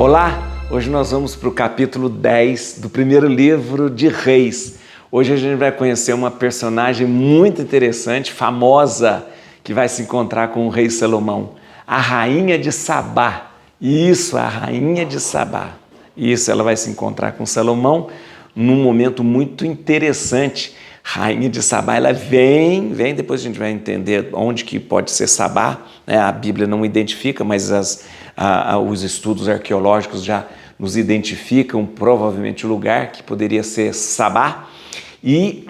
Olá, hoje nós vamos para o capítulo 10 do primeiro livro de Reis. Hoje a gente vai conhecer uma personagem muito interessante, famosa, que vai se encontrar com o rei Salomão, a rainha de Sabá. Isso, a rainha de Sabá. Isso, ela vai se encontrar com Salomão num momento muito interessante. Rainha de Sabá, ela vem, depois a gente vai entender onde que pode ser Sabá, né? A Bíblia não identifica, mas os estudos arqueológicos já nos identificam provavelmente o lugar que poderia ser Sabá, e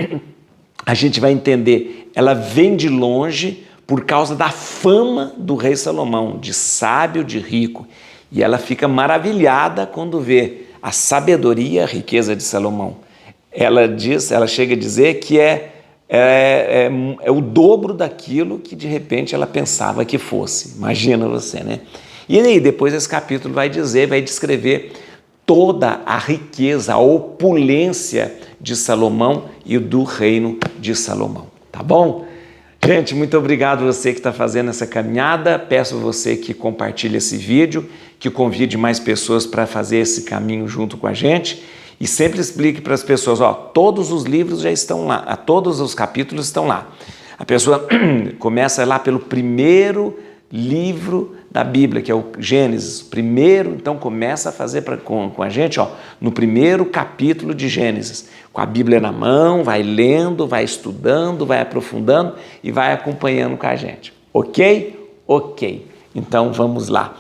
a gente vai entender, ela vem de longe por causa da fama do rei Salomão, de sábio, de rico, e ela fica maravilhada quando vê a sabedoria, a riqueza de Salomão. Ela chega a dizer que é o dobro daquilo que de repente ela pensava que fosse. Imagina você, né? E aí depois esse capítulo vai descrever toda a riqueza, a opulência de Salomão e do reino de Salomão. Tá bom? Gente, muito obrigado você que está fazendo essa caminhada. Peço a você que compartilhe esse vídeo, que convide mais pessoas para fazer esse caminho junto com a gente. E sempre explique para as pessoas, todos os livros já estão lá, todos os capítulos estão lá. A pessoa começa lá pelo primeiro livro da Bíblia, que é o Gênesis. Primeiro, então, começa a fazer com a gente, no primeiro capítulo de Gênesis. Com a Bíblia na mão, vai lendo, vai estudando, vai aprofundando e vai acompanhando com a gente. Ok? Ok. Então, vamos lá.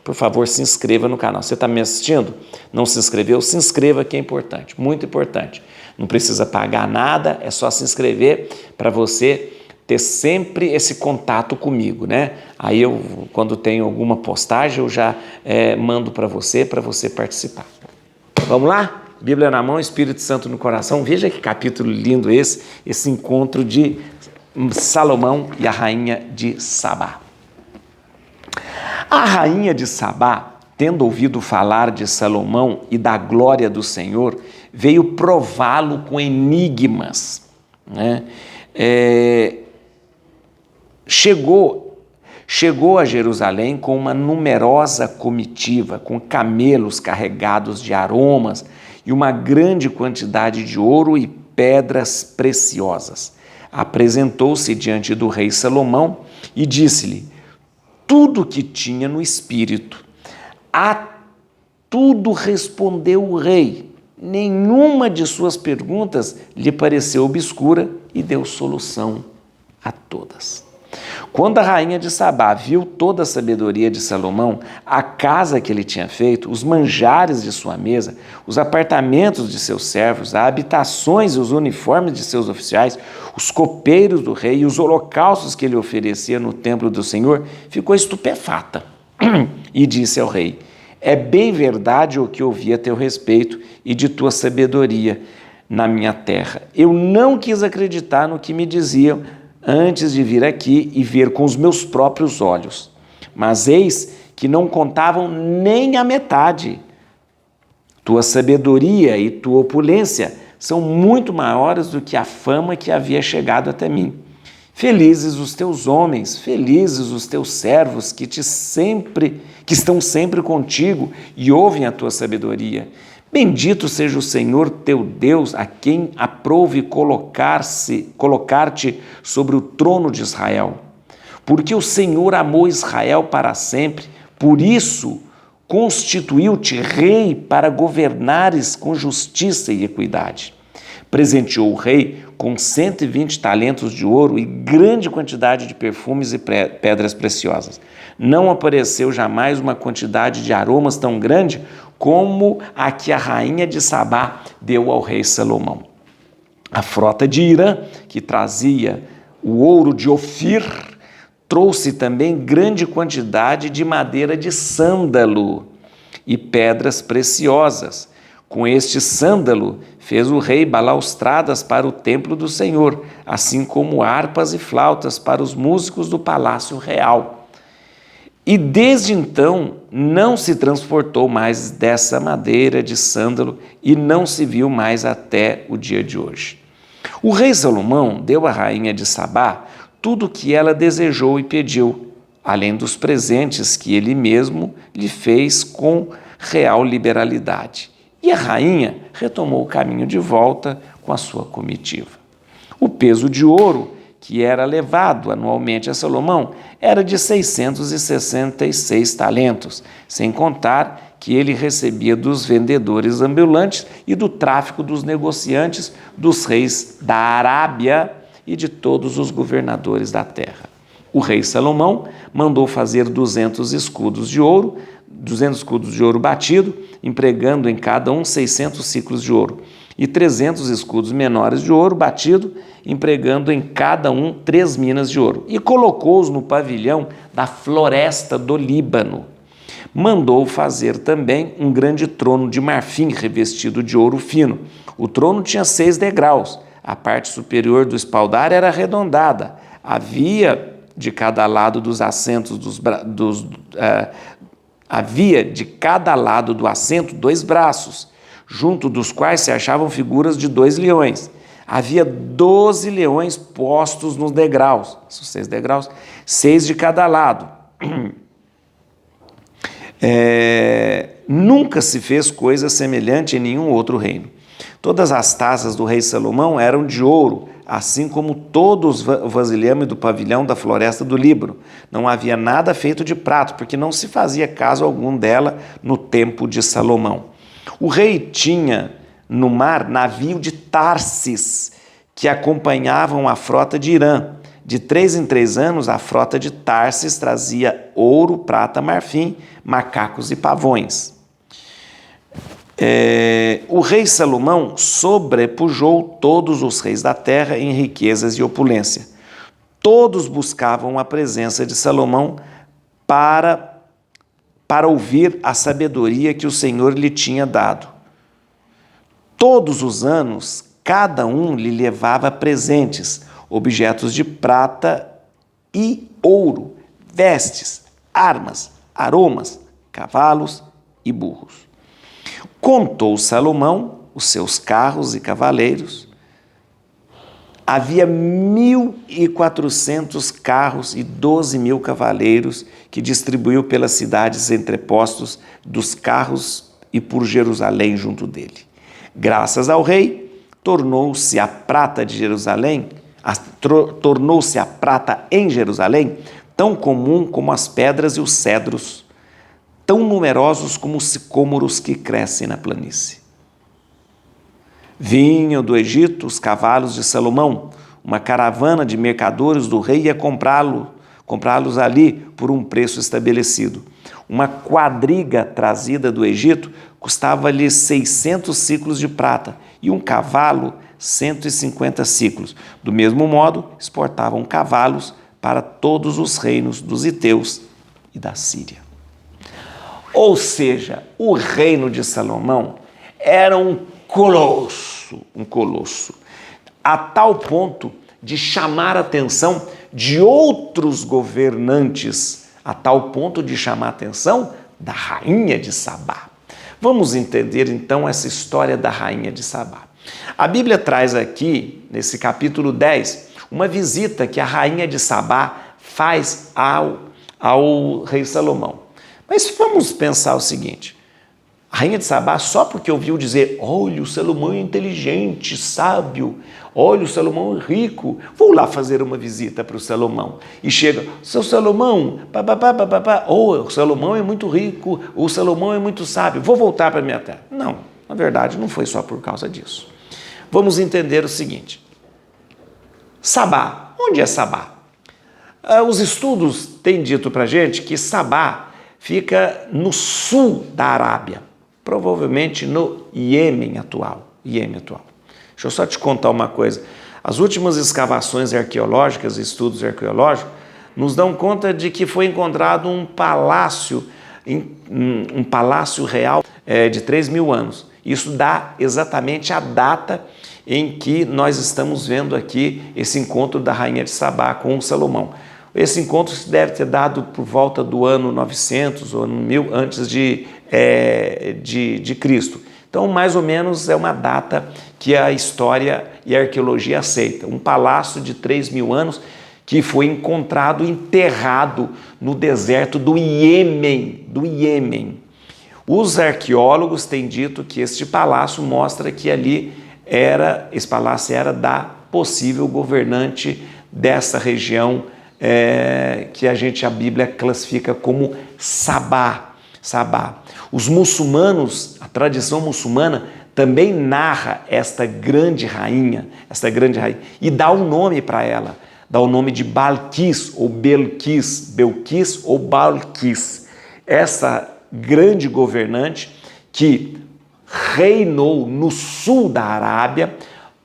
Por favor, se inscreva no canal. Você está me assistindo? Não se inscreveu? Se inscreva, que é importante, muito importante. Não precisa pagar nada, é só se inscrever para você ter sempre esse contato comigo, né? Aí quando tenho alguma postagem, eu já mando para você participar. Vamos lá? Bíblia na mão, Espírito Santo no coração. Veja que capítulo lindo esse encontro de Salomão e a rainha de Sabá. A rainha de Sabá, tendo ouvido falar de Salomão e da glória do Senhor, veio prová-lo com enigmas, né? Chegou a Jerusalém com uma numerosa comitiva, com camelos carregados de aromas e uma grande quantidade de ouro e pedras preciosas. Apresentou-se diante do rei Salomão e disse-lhe tudo que tinha no espírito. A tudo respondeu o rei. Nenhuma de suas perguntas lhe pareceu obscura e deu solução a todas. Quando a rainha de Sabá viu toda a sabedoria de Salomão, a casa que ele tinha feito, os manjares de sua mesa, os apartamentos de seus servos, as habitações e os uniformes de seus oficiais, os copeiros do rei e os holocaustos que ele oferecia no templo do Senhor, ficou estupefata e disse ao rei: é bem verdade o que ouvi a teu respeito e de tua sabedoria na minha terra. Eu não quis acreditar no que me diziam antes de vir aqui e ver com os meus próprios olhos. Mas eis que não contavam nem a metade. Tua sabedoria e tua opulência são muito maiores do que a fama que havia chegado até mim. Felizes os teus homens, felizes os teus servos que estão sempre contigo e ouvem a tua sabedoria. Bendito seja o Senhor teu Deus, a quem aprouve colocar-te sobre o trono de Israel. Porque o Senhor amou Israel para sempre, por isso constituiu-te rei para governares com justiça e equidade. Presenteou o rei com 120 talentos de ouro e grande quantidade de perfumes e pedras preciosas. Não apareceu jamais uma quantidade de aromas tão grande como a que a rainha de Sabá deu ao rei Salomão. A frota de Irã, que trazia o ouro de Ofir, trouxe também grande quantidade de madeira de sândalo e pedras preciosas. Com este sândalo fez o rei balaustradas para o templo do Senhor, assim como harpas e flautas para os músicos do palácio real. E desde então não se transportou mais dessa madeira de sândalo e não se viu mais até o dia de hoje. O rei Salomão deu à rainha de Sabá tudo o que ela desejou e pediu. além dos presentes que ele mesmo lhe fez com real liberalidade. E a rainha retomou o caminho de volta com a sua comitiva. O peso de ouro que era levado anualmente a Salomão era de 666 talentos, sem contar que ele recebia dos vendedores ambulantes e do tráfico dos negociantes, dos reis da Arábia e de todos os governadores da terra. O rei Salomão mandou fazer 200 escudos de ouro batido, empregando em cada um 600 siclos de ouro, e 300 escudos menores de ouro batido, empregando em cada um 3 minas de ouro, e colocou-os no pavilhão da floresta do Líbano. Mandou fazer também um grande trono de marfim revestido de ouro fino. O trono tinha 6 degraus, a parte superior do espaldar era arredondada, havia de cada lado dos assentos havia de cada lado do assento 2 braços, junto dos quais se achavam figuras de 2 leões. Havia 12 leões postos nos degraus, 6 degraus, 6 de cada lado. Nunca se fez coisa semelhante em nenhum outro reino. Todas as taças do rei Salomão eram de ouro, assim como todos o vasilhame do pavilhão da floresta do Líbano. Não havia nada feito de prata, porque não se fazia caso algum dela no tempo de Salomão. O rei tinha no mar navio de Tarsis, que acompanhavam a frota de Irã. De 3 em 3 anos, a frota de Tarsis trazia ouro, prata, marfim, macacos e pavões. O rei Salomão sobrepujou todos os reis da terra em riquezas e opulência. Todos buscavam a presença de Salomão para ouvir a sabedoria que o Senhor lhe tinha dado. Todos os anos, cada um lhe levava presentes, objetos de prata e ouro, vestes, armas, aromas, cavalos e burros. Contou Salomão os seus carros e cavaleiros. Havia 1.400 carros e 12.000 cavaleiros que distribuiu pelas cidades entrepostos dos carros e por Jerusalém junto dele. Graças ao rei, tornou-se a prata em Jerusalém tão comum como as pedras e os cedros, tão numerosos como os sicômoros que crescem na planície. Vinham do Egito os cavalos de Salomão, uma caravana de mercadores do rei ia comprá-los ali por um preço estabelecido. Uma quadriga trazida do Egito custava-lhe 600 siclos de prata e um cavalo 150 siclos. Do mesmo modo, exportavam cavalos para todos os reinos dos heteus e da Síria. Ou seja, o reino de Salomão era um colosso, a tal ponto de chamar a atenção de outros governantes, a tal ponto de chamar a atenção da rainha de Sabá. Vamos entender então essa história da rainha de Sabá. A Bíblia traz aqui, nesse capítulo 10, uma visita que a rainha de Sabá faz ao rei Salomão. Mas vamos pensar o seguinte, a rainha de Sabá, só porque ouviu dizer, olha, o Salomão é inteligente, sábio, olha, o Salomão é rico, vou lá fazer uma visita para o Salomão. E chega, seu Salomão, o Salomão é muito rico, o Salomão é muito sábio, vou voltar para a minha terra. Não, na verdade, não foi só por causa disso. Vamos entender o seguinte, Sabá, onde é Sabá? Os estudos têm dito para a gente que Sabá fica no sul da Arábia, provavelmente no Iêmen atual. Deixa eu só te contar uma coisa. As últimas escavações arqueológicas, estudos arqueológicos, nos dão conta de que foi encontrado um palácio real de 3.000 anos. Isso dá exatamente a data em que nós estamos vendo aqui esse encontro da rainha de Sabá com o Salomão. Esse encontro se deve ter dado por volta do ano 900 ou ano 1000 antes de Cristo. Então, mais ou menos é uma data que a história e a arqueologia aceita. Um palácio de 3.000 anos que foi encontrado enterrado no deserto do Iêmen. Os arqueólogos têm dito que este palácio mostra que esse palácio era da possível governante dessa região que a Bíblia classifica como Sabá. Os muçulmanos, a tradição muçulmana também narra esta grande rainha, e dá um nome para ela, dá o nome de Balquis ou Belquis, ou Balquis, essa grande governante que reinou no sul da Arábia,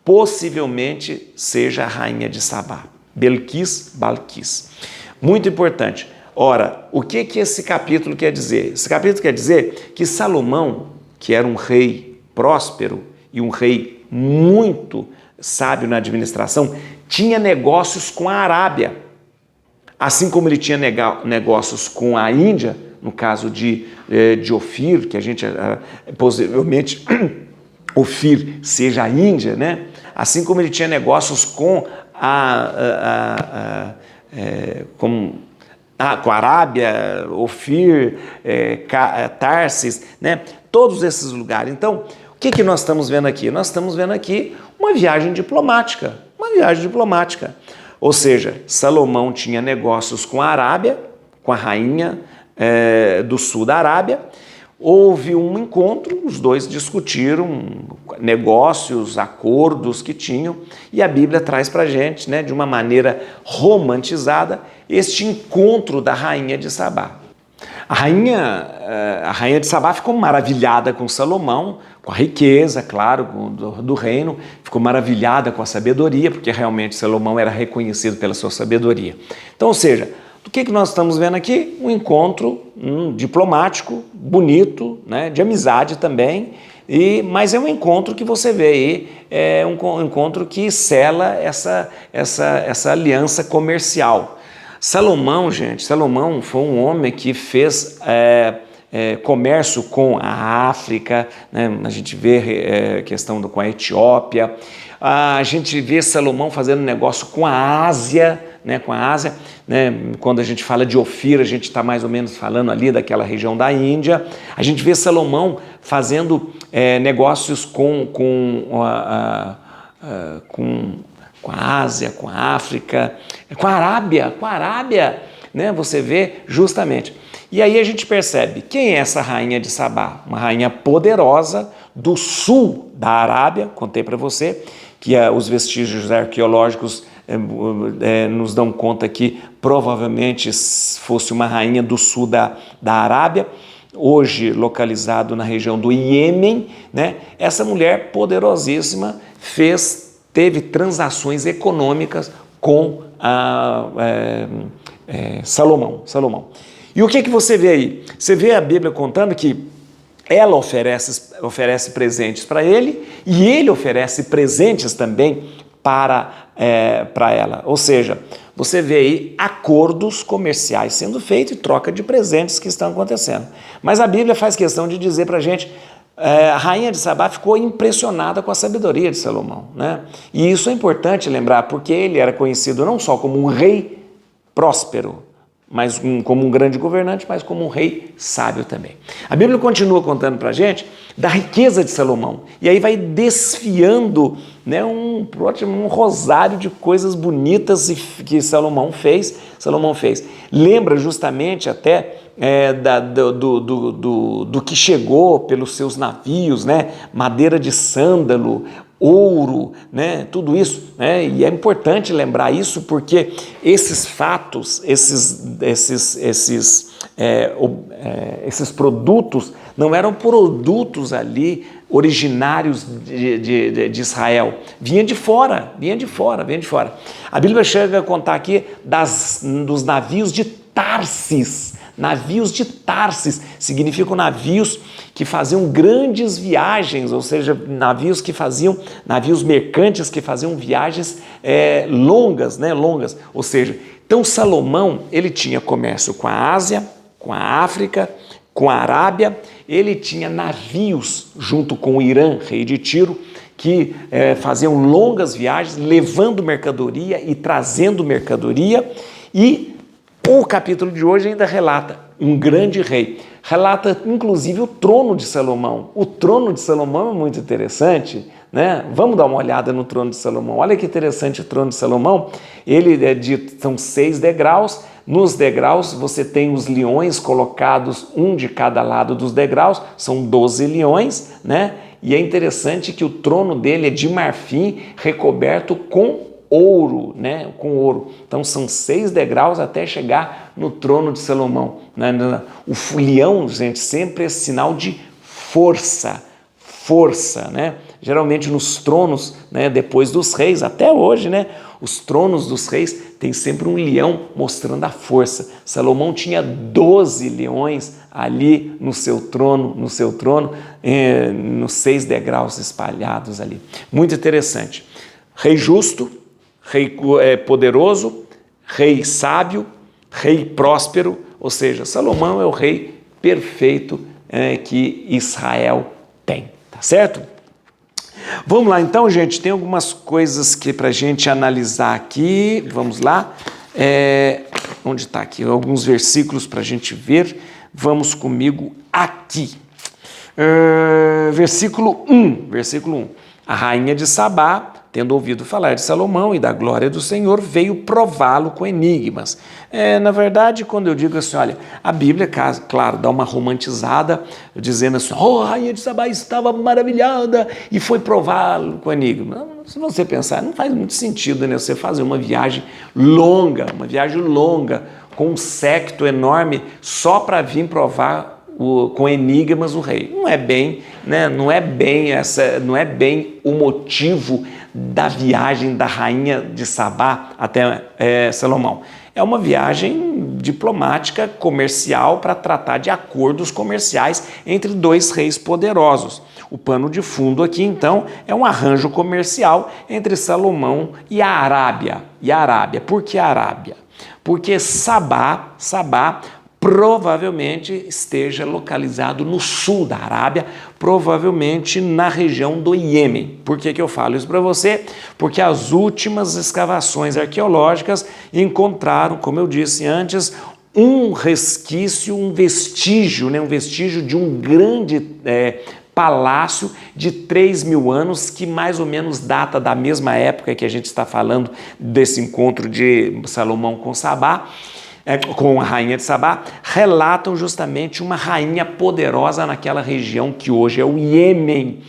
possivelmente seja a rainha de Sabá. Belquis, Balquis. Muito importante. Ora, o que esse capítulo quer dizer? Esse capítulo quer dizer que Salomão, que era um rei próspero e um rei muito sábio na administração, tinha negócios com a Arábia. Assim como ele tinha negócios com a Índia, no caso de Ofir, que a gente possivelmente Ofir seja a Índia, né? Assim como ele tinha negócios com a Arábia, Ofir, Tarsis, né? Todos esses lugares. Então, o que nós estamos vendo aqui? Nós estamos vendo aqui uma viagem diplomática, Ou seja, Salomão tinha negócios com a Arábia, com a rainha do sul da Arábia. Houve um encontro, os dois discutiram negócios, acordos que tinham, e a Bíblia traz para a gente, né, de uma maneira romantizada, este encontro da rainha de Sabá. A rainha de Sabá ficou maravilhada com Salomão, com a riqueza, claro, do reino, ficou maravilhada com a sabedoria, porque realmente Salomão era reconhecido pela sua sabedoria. Então, ou seja, o que nós estamos vendo aqui? Um encontro diplomático, bonito, né, de amizade também, mas é um encontro que você vê aí, é um encontro que sela essa aliança comercial. Salomão foi um homem que fez comércio com a África, né? A gente vê questão com a Etiópia, a gente vê Salomão fazendo negócio com a Ásia, né? Quando a gente fala de Ofir, a gente está mais ou menos falando ali daquela região da Índia. A gente vê Salomão fazendo negócios com a Ásia, com a África, com a Arábia, né? Você vê justamente. E aí a gente percebe quem é essa rainha de Sabá, uma rainha poderosa do sul da Arábia. Contei para você que os vestígios arqueológicos nos dão conta que provavelmente fosse uma rainha do sul da Arábia, hoje localizado na região do Iêmen, né? Essa mulher poderosíssima teve transações econômicas com Salomão. E o que você vê aí? Você vê a Bíblia contando que ela oferece presentes para ele e ele oferece presentes também para ela. Ou seja, você vê aí acordos comerciais sendo feitos e troca de presentes que estão acontecendo. Mas a Bíblia faz questão de dizer para a gente, a rainha de Sabá ficou impressionada com a sabedoria de Salomão, né? E isso é importante lembrar, porque ele era conhecido não só como um rei próspero, mas como um grande governante, mas como um rei sábio também. A Bíblia continua contando para a gente da riqueza de Salomão, e aí vai desfiando, né, um rosário de coisas bonitas que Salomão fez. Lembra justamente até do que chegou pelos seus navios, né? Madeira de sândalo, ouro, né? Tudo isso, né? E é importante lembrar isso porque esses fatos, esses produtos não eram produtos ali originários de Israel, vinha de fora. A Bíblia chega a contar aqui dos navios de Tarsis. Navios de Tarsis significam navios que faziam grandes viagens, ou seja, navios mercantes que faziam viagens longas, né? Ou seja, então Salomão, ele tinha comércio com a Ásia, com a África, com a Arábia, ele tinha navios junto com o Irã, rei de Tiro, que faziam longas viagens, levando mercadoria e trazendo mercadoria. E o capítulo de hoje ainda relata um grande rei. Relata, inclusive, o trono de Salomão. O trono de Salomão é muito interessante, né? Vamos dar uma olhada no trono de Salomão. Olha que interessante o trono de Salomão. Ele são 6 degraus. Nos degraus você tem os leões colocados, um de cada lado dos degraus. São 12 leões, né? E é interessante que o trono dele é de marfim, recoberto com ouro, né? Com ouro. Então são 6 degraus até chegar no trono de Salomão. O leão, gente, sempre é sinal de força, né? Geralmente nos tronos, né, depois dos reis, até hoje, né, os tronos dos reis tem sempre um leão mostrando a força. Salomão tinha 12 leões ali no seu trono, nos 6 degraus espalhados ali. Muito interessante. Rei justo, rei poderoso, rei sábio, rei próspero, ou seja, Salomão é o rei perfeito que Israel tem, tá certo? Vamos lá então, gente, tem algumas coisas que para a gente analisar aqui, vamos lá, onde está aqui? Alguns versículos para a gente ver, vamos comigo aqui. Versículo 1. A rainha de Sabá, tendo ouvido falar de Salomão e da glória do Senhor, veio prová-lo com enigmas. Na verdade, quando eu digo assim, olha, a Bíblia, claro, dá uma romantizada, dizendo assim, a rainha de Sabá estava maravilhada e foi prová-lo com enigmas. Se você pensar, não faz muito sentido, né? Você fazer uma viagem longa, com um séquito enorme, só para vir provar com enigmas o rei. Não é bem, né? Não é bem o motivo da viagem da rainha de Sabá até Salomão. É uma viagem diplomática, comercial, para tratar de acordos comerciais entre 2 reis poderosos. O pano de fundo aqui, então, é um arranjo comercial entre Salomão e a Arábia. Por que a Arábia? Porque Sabá provavelmente esteja localizado no sul da Arábia, provavelmente na região do Iêmen. Por que eu falo isso para você? Porque as últimas escavações arqueológicas encontraram, como eu disse antes, um resquício, um vestígio de um grande palácio de 3.000 anos, que mais ou menos data da mesma época que a gente está falando desse encontro de Salomão com Sabá, com a rainha de Sabá, relatam justamente uma rainha poderosa naquela região que hoje é o Iêmen.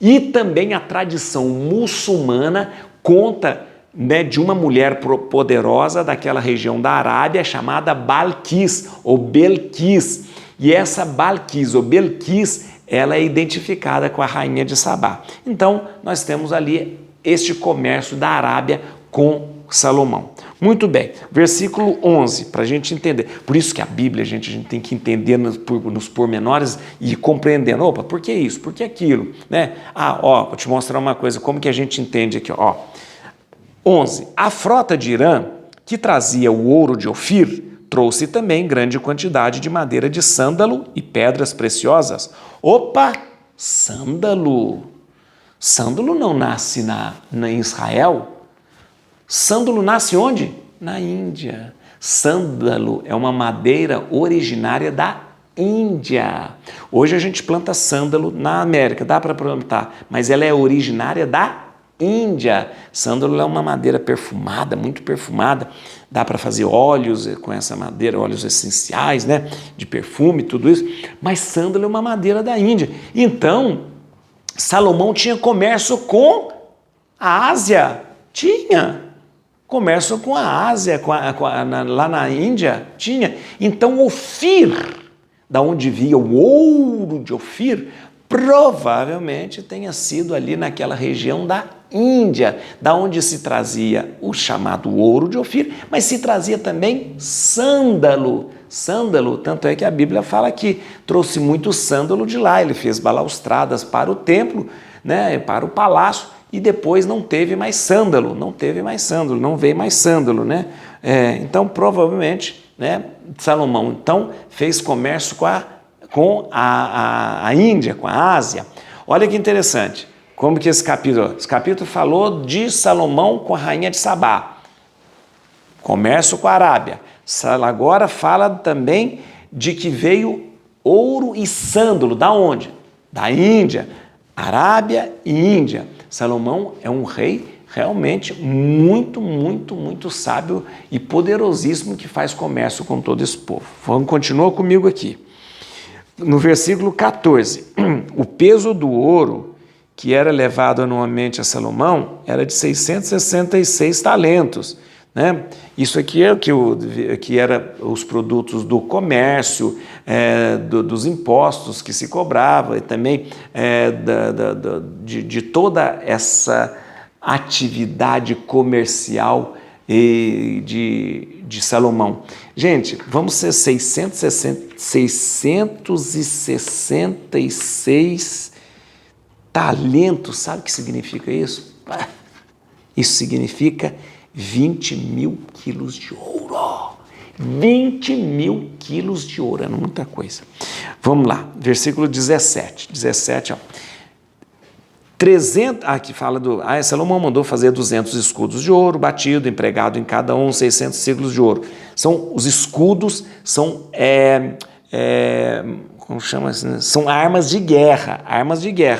E também a tradição muçulmana conta, né, de uma mulher poderosa daquela região da Arábia chamada Balquis ou Belquis. E essa Balquis ou Belquis, ela é identificada com a rainha de Sabá. Então, nós temos ali este comércio da Arábia com Salomão. Muito bem, versículo 11, para a gente entender. Por isso que a Bíblia, a gente tem que entender nos pormenores e ir compreendendo. Opa, por que isso? Por que aquilo? Né? Vou te mostrar uma coisa, como que a gente entende aqui. 11. A frota de Irã, que trazia o ouro de Ofir, trouxe também grande quantidade de madeira de sândalo e pedras preciosas. Opa, sândalo. Sândalo não nasce em Israel. Sândalo nasce onde? Na Índia. Sândalo é uma madeira originária da Índia. Hoje a gente planta sândalo na América, dá para plantar, mas ela é originária da Índia. Sândalo é uma madeira perfumada, muito perfumada, dá para fazer óleos com essa madeira, óleos essenciais, né, de perfume, tudo isso, mas sândalo é uma madeira da Índia. Então, Salomão tinha comércio com a Ásia, tinha comércio com a Ásia, lá na Índia, tinha. Então, Ofir, da onde via o ouro de Ofir, provavelmente tenha sido ali naquela região da Índia, da onde se trazia o chamado ouro de Ofir, mas se trazia também sândalo. Sândalo, tanto é que a Bíblia fala que trouxe muito sândalo de lá, ele fez balaustradas para o templo, né, para o palácio, e depois não teve mais sândalo, não veio mais sândalo, né? Então, provavelmente, né, Salomão então fez comércio com a Índia, com a Ásia. Olha que interessante, Como que esse capítulo? Esse capítulo falou de Salomão com a rainha de Sabá, comércio com a Arábia. Agora fala também de que veio ouro e sândalo. Da onde? Da Índia. Arábia e Índia. Salomão é um rei realmente muito, muito, muito sábio e poderosíssimo que faz comércio com todo esse povo. Continua comigo aqui. No versículo 14, o peso do ouro que era levado anualmente a Salomão era de 666 talentos. Né? Isso aqui é que era os produtos do comércio, dos impostos que se cobrava e também de toda essa atividade comercial de Salomão. Gente, vamos ser 666 talentos. Sabe o que significa isso? Isso significa 20 mil quilos de ouro. 20 mil quilos de ouro, é muita coisa. Vamos lá, versículo 17. 17, ó. 300, aqui fala Salomão mandou fazer 200 escudos de ouro batido, empregado em cada um 600 ciclos de ouro. São os escudos, como chama assim? São armas de guerra,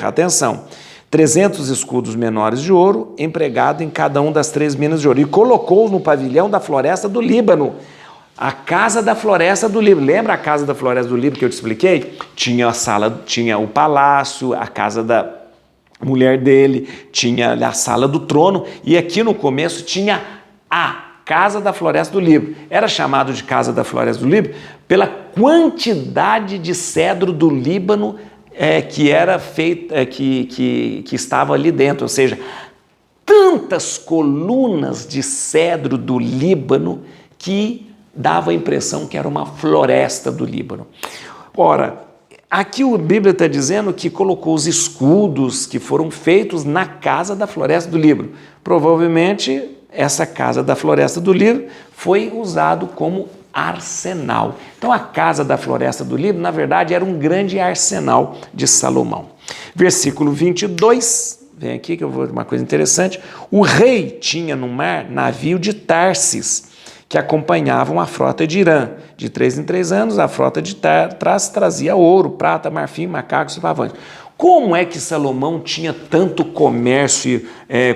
atenção. 300 escudos menores de ouro, empregado em cada um das 3 minas de ouro. E colocou-os no pavilhão da floresta do Líbano. A casa da floresta do Líbano. Lembra a casa da floresta do Líbano que eu te expliquei? Tinha a sala, tinha o palácio, a casa da mulher dele, tinha a sala do trono, e aqui no começo tinha a casa da floresta do Líbano. Era chamado de casa da floresta do Líbano pela quantidade de cedro do Líbano que era feita, que estava ali dentro, ou seja, tantas colunas de cedro do Líbano que dava a impressão que era uma floresta do Líbano. Ora, aqui a Bíblia está dizendo que colocou os escudos que foram feitos na casa da floresta do Líbano. Provavelmente essa casa da floresta do Líbano foi usado como arsenal. Então a casa da floresta do Líbano, na verdade, era um grande arsenal de Salomão. Versículo 22, vem aqui que eu vou uma coisa interessante. O rei tinha no mar navio de Tarsis, que acompanhavam a frota de Irã. De 3 em 3 anos, a frota de Tarsis trazia ouro, prata, marfim, macacos e pavões. Como é que Salomão tinha tanto comércio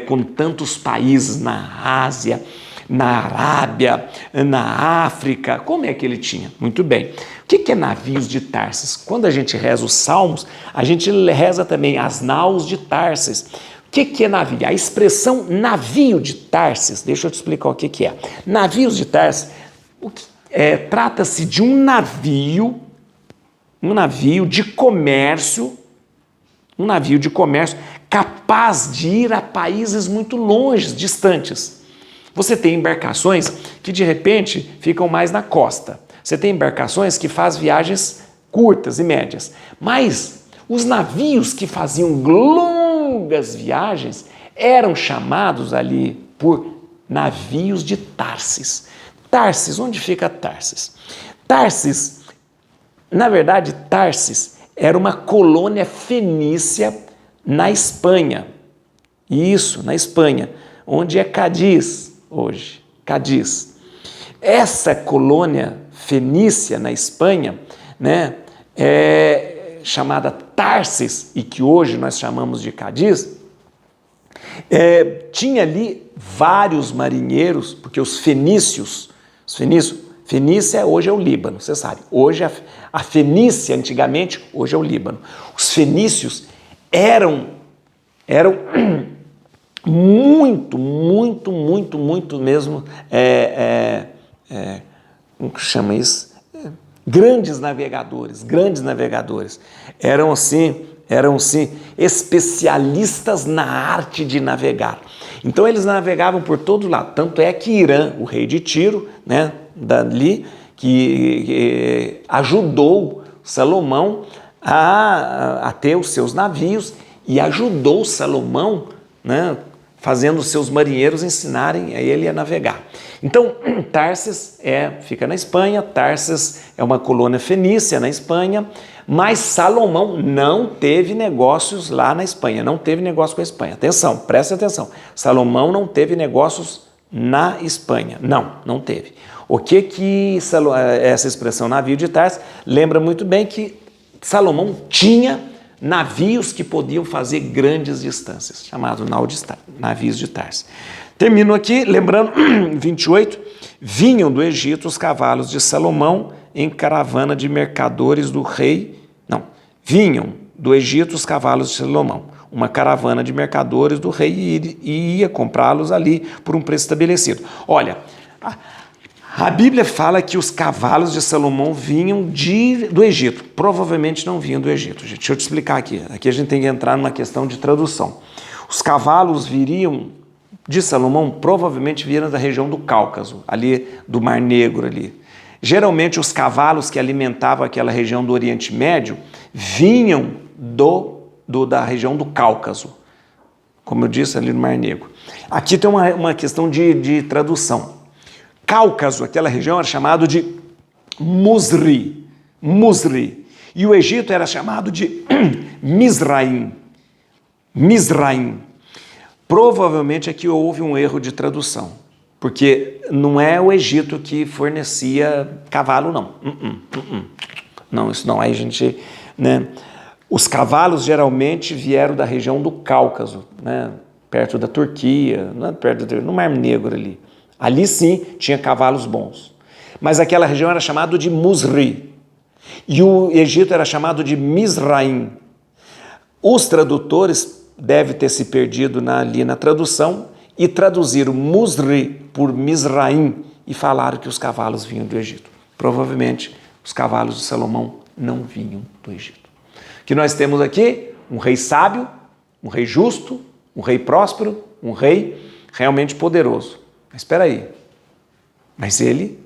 com tantos países na Ásia, na Arábia, na África? Como é que ele tinha? Muito bem. O que é navios de Tarsis? Quando a gente reza os salmos, a gente reza também as naus de Tarsis. O que é navio? A expressão navio de Tarsis, deixa eu te explicar o que é. Navios de Tarsis, trata-se de um navio de comércio, capaz de ir a países muito longe, distantes. Você tem embarcações que de repente ficam mais na costa. Você tem embarcações que fazem viagens curtas e médias. Mas os navios que faziam longas viagens eram chamados ali por navios de Tarsis. Tarsis, onde fica Tarsis? Tarsis, na verdade, Tarsis era uma colônia fenícia na Espanha. Isso, na Espanha, onde é Cádiz hoje. Cádiz. Essa colônia fenícia na Espanha, né, chamada Tarsis, e que hoje nós chamamos de Cádiz, tinha ali vários marinheiros, porque Fenícia hoje é o Líbano, você sabe. Hoje a Fenícia, antigamente, hoje é o Líbano. Os fenícios eram muito mesmo, como que chama isso? Grandes navegadores. Eram assim, especialistas na arte de navegar. Então eles navegavam por todo lado. Tanto é que Irã, o rei de Tiro, né, dali, que ajudou Salomão a ter os seus navios e ajudou Salomão, né, fazendo os seus marinheiros ensinarem a ele a navegar. Então, Tarsis fica na Espanha, Tarsis é uma colônia fenícia na Espanha, mas Salomão não teve negócios lá na Espanha, não teve negócio com a Espanha. Atenção, presta atenção, Salomão não teve negócios na Espanha, não teve. O que essa expressão navio de Tarsis lembra muito bem que Salomão tinha navios que podiam fazer grandes distâncias, chamados navios de Tarsis. Termino aqui, lembrando, 28, vinham do Egito os cavalos de Salomão em caravana de mercadores do rei, vinham do Egito os cavalos de Salomão, uma caravana de mercadores do rei e ia comprá-los ali por um preço estabelecido. Olha, a Bíblia fala que os cavalos de Salomão vinham do Egito, provavelmente não vinham do Egito. Deixa eu te explicar aqui, a gente tem que entrar numa questão de tradução. Os cavalos viriam de Salomão, provavelmente vieram da região do Cáucaso, ali do Mar Negro ali. Geralmente os cavalos que alimentavam aquela região do Oriente Médio vinham da região do Cáucaso, como eu disse, ali no Mar Negro. Aqui tem uma questão de tradução. Cáucaso, aquela região, era chamado de Musri, e o Egito era chamado de Mizraim. Provavelmente aqui houve um erro de tradução, porque não é o Egito que fornecia cavalo, não. Não, isso não. Aí a gente, os cavalos geralmente vieram da região do Cáucaso, perto da Turquia, no Mar Negro ali. Ali sim tinha cavalos bons. Mas aquela região era chamada de Musri. E o Egito era chamado de Mizraim. Os tradutores devem ter se perdido ali na tradução e traduziram Musri por Mizraim e falaram que os cavalos vinham do Egito. Provavelmente os cavalos de Salomão não vinham do Egito. O que nós temos aqui? Um rei sábio, um rei justo, um rei próspero, um rei realmente poderoso. Mas espera aí, mas ele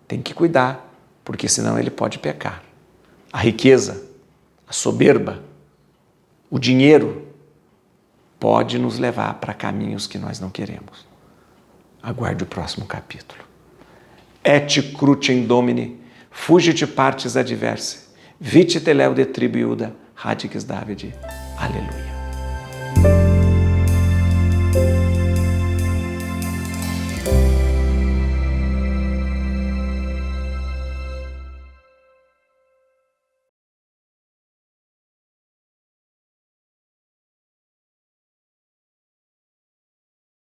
tem que cuidar, porque senão ele pode pecar. A riqueza, a soberba, o dinheiro pode nos levar para caminhos que nós não queremos. Aguarde o próximo capítulo. Et crucem Domini, fugit partes adversae, vite teleu de tribo Iuda, radix Davide. Aleluia.